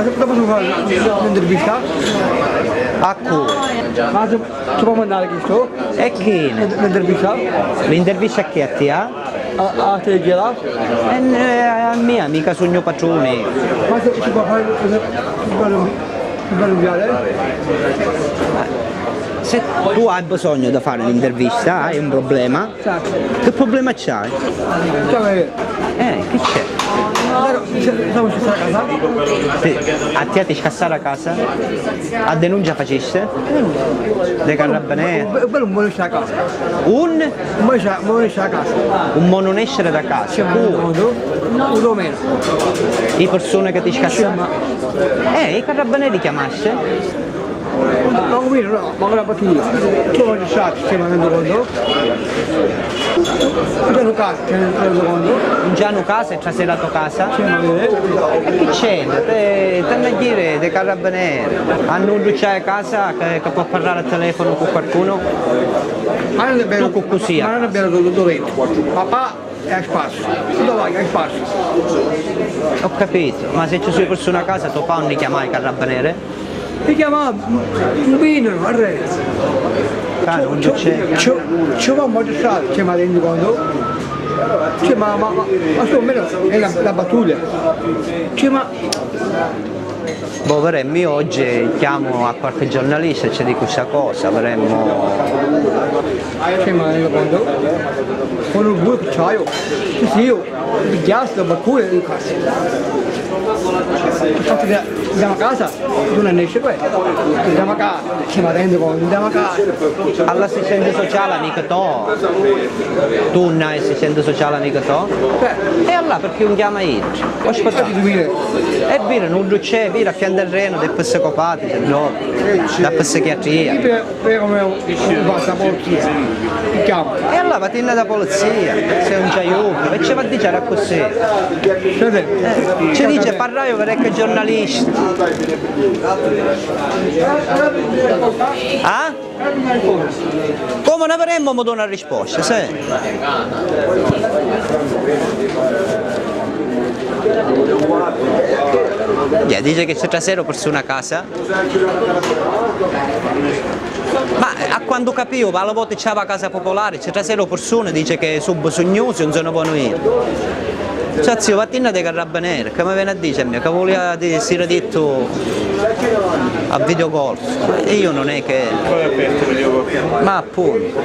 posso fare un'intervista? A cui? Ma ci può mandare questo? E chi? L'intervista? L'intervista a chi a te? A te gliela? A mia, mica sul mio padrone. Ma ci può fare un viale? Se tu hai bisogno di fare un'intervista, hai un problema, che problema c'hai? Che c'è? Siamo a casa? A te ti scassare a casa? A denuncia faceste? Dei carabinieri? Quello non esce a casa. Un? Non esce a casa. Un mo non escere da casa? C'è un domenica. Le persone che ti scassano? I carabinieri chiamaste? Non qui, no, ma ora perché io? Tu non sai, stiamo andando conto? Già non casa, stiamo andando conto? Già a casa e trasera a tua casa? Stiamo a vedere. E che c'è? Te a dire dei carabinieri? Hanno un luce a casa che può parlare al telefono con qualcuno? Ma non è bello, Tu così. ma non è bello dove? Papà è a spasso. Dove vai? È a spasso. Ho capito, ma se ci sono persone a casa tuo papà non li chiama i carabinieri? Mi chiama un vino, guarda. Non c'è. Ci va un po' di strada, c'è ma rendi conto? C'è ma sto almeno è la battaglia. C'è ma. Boh, vorremmo io oggi chiamo a qualche giornalista e ci dico questa cosa, vorremmo. C'è ma rendi conto? Con un buco c'aio. Sì, io mi chiasto la battaglia di casa. Infatti andiamo a casa, tu non esci qui, andiamo a casa, ci ma rendi conto, andiamo a casa. All'assistente sociale amico to? Tu non hai assistente sociale amico to? E allora perché non chiama io? Aspetta. E vira, non c'è, vira a fianco del reno, dei psicopati, da psichiatria. Per come un passaporto, mi chiamo. E allora vattene da polizia, se non ci aiuto, e ci va a dire così. Ci dice parlare per che giornalisti. Ah? Come ne avremmo modo una risposta, sì? Dice che c'è trasero per su una casa. Ma a quando capivo, alla volta c'era la casa popolare, c'è trasero persone, dice che sub su news non se ne possono ir. Cioè zio, vattene dei carabinieri, che mi viene a dire che voleva essere detto a videogolf. E io non è che. Ma appunto.